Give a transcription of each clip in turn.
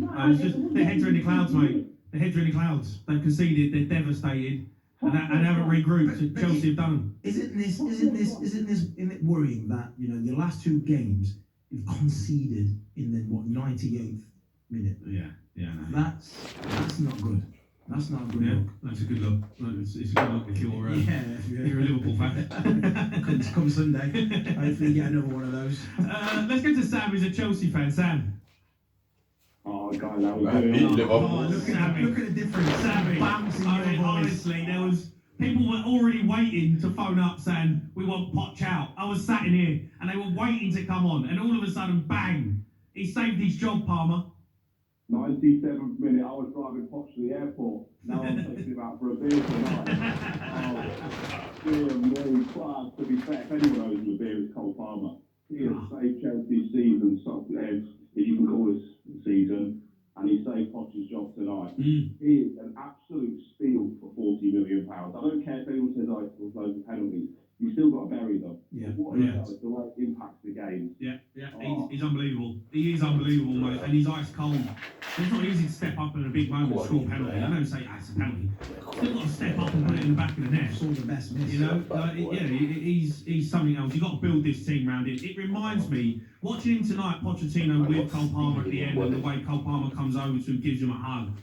It's just their heads are in the clouds, mate. Their heads are in the clouds. They've conceded. They're devastated, and haven't regrouped. Chelsea have done them. Isn't it worrying that your last two games you've conceded in the 98th minute? Yeah. No. That's not good. That's not a good look. That's a good look. It's a good look if you're a Liverpool fan. Come Sunday, hopefully get another one of those. Let's go to Sam, who's a Chelsea fan. Sam. Oh, God, that was look at the difference. Sammy, honestly, there was people were already waiting to phone up saying we want Poch out. I was sat in here and they were waiting to come on, and all of a sudden, bang! He saved his job, Palmer. 97th minute, I was driving Poch to the airport. Now I'm taking him out for a beer tonight. Dear me, class. To be fair, if anyone owes him a beer, it's Cole Palmer. He has saved Chelsea's season, if you can call this season, and he saved Poch's job tonight. He is an absolute steal for £40 million. I don't care if anyone says it was loads of penalties. You still got to bury them. What he does, the way it impacts the game. He's unbelievable. He is unbelievable, mate, and he's ice cold. It's not easy to step up in a big moment and score a penalty. I don't say it's a penalty. Still got to step up and put it in the back of the net. It's all the best miss. He's something else. You've got to build this team around him. It reminds me, watching him tonight, Pochettino with Cole Palmer at the end, and the way Cole Palmer comes over to him, gives him a hug.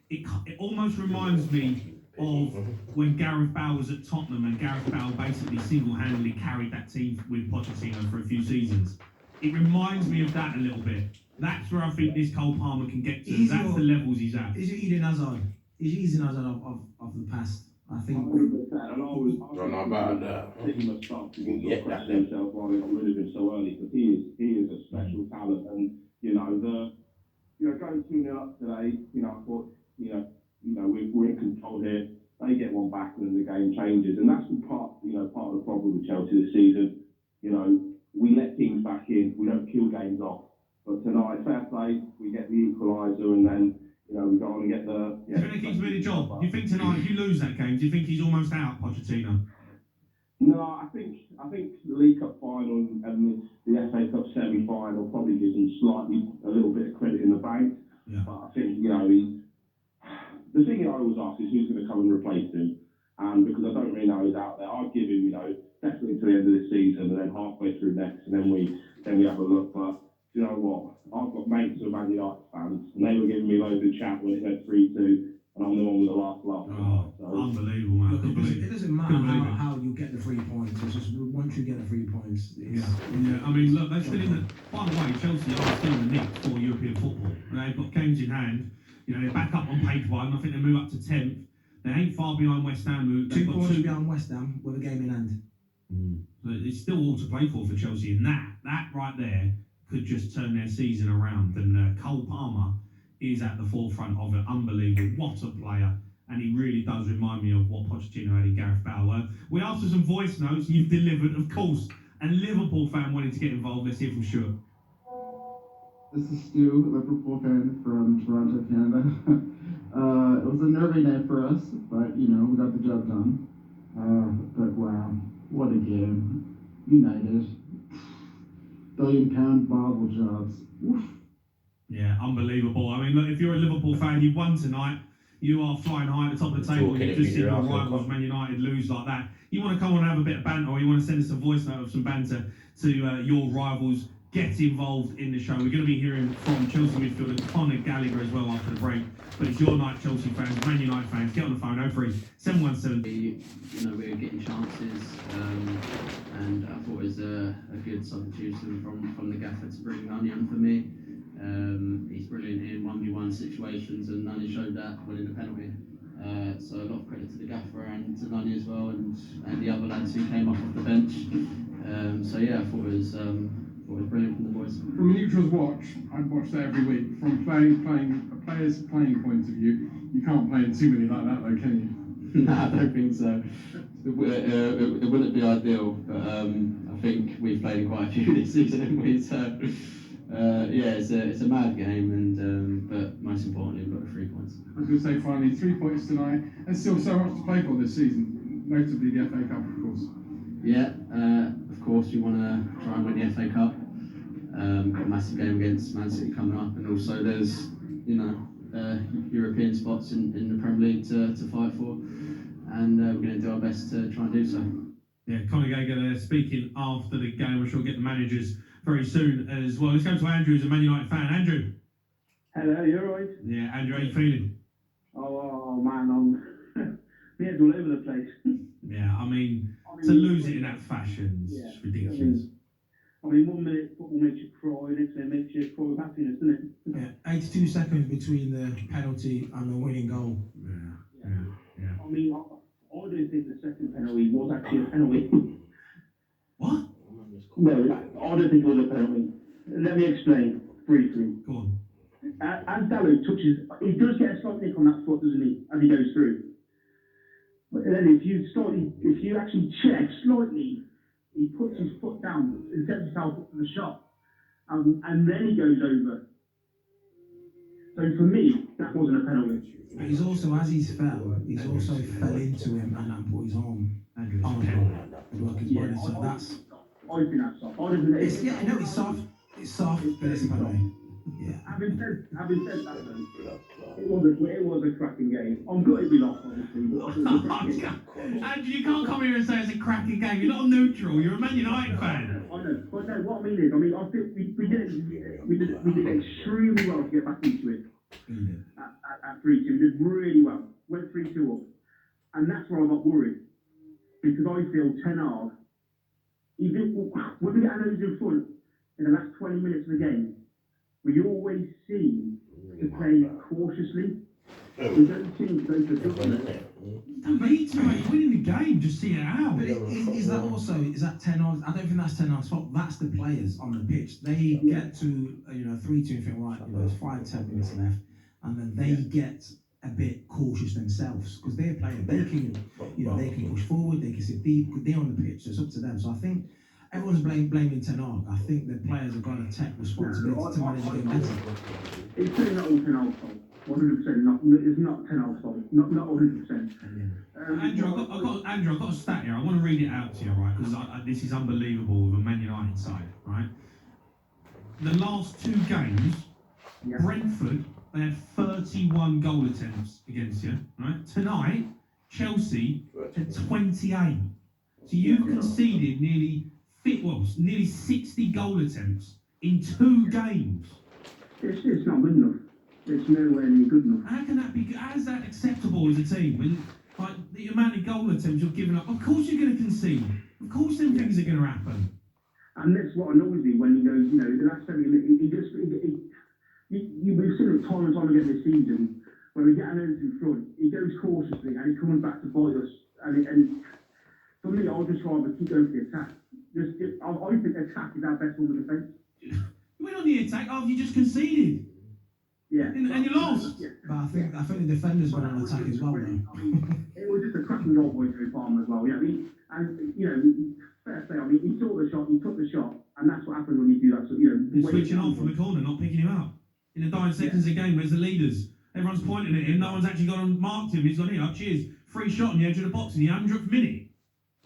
It almost reminds me of when Gareth Bale was at Tottenham, and Gareth Bale basically single-handedly carried that team with Pochettino for a few seasons. It reminds me of that a little bit. That's where I think this Cole Palmer can get to. That's the levels he's at. Is it Eden Hazard? Is it Eden Hazard of the past? I think. 100%. And I don't know about that. I think he must start to question himself why they got rid of him so early, because he is a special talent. And going 2-0 up today, I thought, we're in control here. They get one back and then the game changes, and that's part of the problem with Chelsea this season. We let teams back in, we don't kill games off. But tonight, fair play, we get the equaliser, and then we go on and get the. Do you think he's doing a job? Do you think tonight, if you lose that game, do you think he's almost out, Pochettino? No, I think the League Cup final and the FA Cup semi-final probably gives him a little bit of credit in the bank. Yeah. But I think the thing I always ask is who's going to come and replace him, and because I don't really know who's out there, I'd give him definitely to the end of this season, and then halfway through next, and then we have a look. But you know what? I've got mates who are Man United fans, and they were giving me loads of chat when it went 3-2, and I'm the one with the last laugh. Unbelievable, man. It doesn't matter how you get the 3 points. It's just once you get the 3 points. I mean, look, they're still in the. By the way, Chelsea are still in the mix for European football. They've got games in hand. They're back up on page 1. I think they move up to 10th. They ain't far behind West Ham. 2 points behind West Ham with a game in hand. So it's still all to play for Chelsea, and that right there could just turn their season around. And Cole Palmer is at the forefront of it. Unbelievable. What a player. And he really does remind me of what Pochettino had in Gareth Bale. We asked for some voice notes, and you've delivered, of course. A Liverpool fan wanting to get involved. Let's hear from Stuart. This is Stu, a Liverpool fan from Toronto, Canada. It was a nervy night for us, but, we got the job done. But wow, what a game. United. £1 billion bottle jobs. Oof. Yeah, unbelievable. I mean, look, if you're a Liverpool fan, you won tonight. You are flying high at the top of the table. You just see your rivals, Man United, lose like that. You want to come on and have a bit of banter, or you want to send us a voice note of some banter to your rivals. Get involved in the show. We're going to be hearing from Chelsea midfielder Conor Gallagher as well after the break. But it's your night, Chelsea fans, Man United fans. Get on the phone, 03-717. We were getting chances, and I thought it was a good substitution from the gaffer to bring Nani on for me. He's brilliant in 1v1 situations, and Nani showed that winning the penalty. So a lot of credit to the gaffer and to Nani as well, and the other lads who came off the bench. I thought it was brilliant from the boys. From a neutral's watch, I'd watch that every week. From a player's playing point of view, you can't play in too many like that though, can you? Nah, I don't think so. It wouldn't be ideal, but I think we've played in quite a few this season, haven't we? So it's a mad game, and but most importantly, we've got the 3 points. I was going to say finally 3 points tonight, and still so much to play for this season, notably the FA Cup, of course. Yeah, of course you want to try and win the FA Cup. Got a massive game against Man City coming up, and also there's European spots in the Premier League to fight for, and we're going to do our best to try and do so. Yeah, Conor Gallagher there speaking after the game. I'm sure we'll get the managers very soon as well. Let's go to Andrew, who's a Man United fan. Andrew. Hello, you alright? Yeah, Andrew, how you feeling? Oh man, I'm my head's all over the place. Yeah, I mean, to lose it in that fashion is just ridiculous. I mean, 1 minute football makes you cry, next minute makes you cry with happiness, doesn't it? Yeah, 82 seconds between the penalty and the winning goal. Yeah. I mean, I don't think the second penalty was actually a penalty. What? No, I don't think it was a penalty. Let me explain briefly. Go on. As Dalot touches, he does get a slight nick on that foot, doesn't he, as he goes through. But then if you actually check slightly, he puts his foot down and sets himself up for the shot, and then he goes over. So for me, that wasn't a penalty. But he's also, as he's fell fell into him and then put his arm on him and broke his body. So that's. I think that's soft. I don't think It's, yeah, no, it's soft. It's soft, but it's a penalty. Yeah. Having said that, though, it was a cracking game. I'm gutted we lost, obviously. Andrew, you can't come here and say it's a cracking game. You're not a neutral. You're a Man United fan. I know, but no, what I mean is, I think we did extremely well to get back into it at 3-2. We did really well. Went 3-2 up, and that's where I got worried because I feel Ten Hag, when we get an in front in the last 20 minutes of the game, we always seem to play cautiously. We don't seem to go for the Don't be too mate. You're winning the game. Just see it out. But is that Ten Hag? I don't think that's Ten Hag's fault. That's the players on the pitch. They get to 3-2 and think, right, there's 5-10 minutes left, and then they get a bit cautious themselves because they're playing. They can push forward. They can sit deep. They're on the pitch. So it's up to them. So I think. Everyone's blaming Ten Hag. I think the players are going to take responsibility to manage the game better. It's certainly not all Ten Hag's fault. 100%. It's not Ten Hag's fault. Not 100%. Andrew, I've got a stat here. I want to read it out to you, right? Because this is unbelievable with a Man United side, right? The last 2 games, Brentford, they had 31 goal attempts against you, right? Tonight, Chelsea had 28. So you conceded nearly 60 goal attempps in 2 games. It's not good enough. It's nowhere near good enough. How can that be? How is that acceptable as a team when, like, the amount of goal attempts you're giving up? Of course you're going to concede. Of course, them things are going to happen. And that's what annoys me when he goes, the last 7 minutes, we've seen it time and time again this season. When we get an end in front, he goes cautiously and he comes back to bite us. And for me, I'll just rather keep going for the attack. I think attack is our best form of defence. You went on the attack after you just conceded. Yeah. And you lost. Yeah. But I think the defenders went on attack as well, though. It was just a cracking goal by Joe Palmer as well. Fair play. He saw the shot, he took the shot, and that's what happens when you do that. So, He's switching on from the corner, not picking him up. In the dying seconds of the game, where's the leaders? Everyone's pointing at him. No one's actually gone and marked him. He's gone here. Cheers. Free shot on the edge of the box in the 100th minute.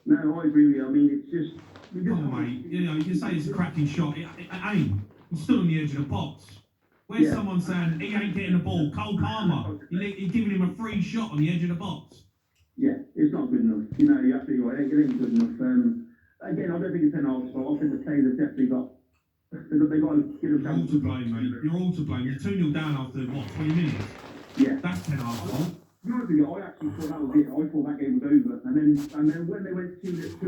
No, I agree with you. It's just. Come on, mate. You can say it's a cracking shot. Aim. He's still on the edge of the box. Where's someone saying he ain't getting the ball? Cole Palmer. You're giving him a free shot on the edge of the box. Yeah, it's not good enough. You're absolutely right. It ain't good enough. Again, I don't think it's Ten Hag's fault. I think the players have definitely got. They've got to give You're all to blame, mate. You're all to blame. You're 2-0 down after, 20 minutes? Yeah. That's Ten Hag's fault. To be honest with you, I actually thought that was it. I thought that game was over. And then when they went 2-2,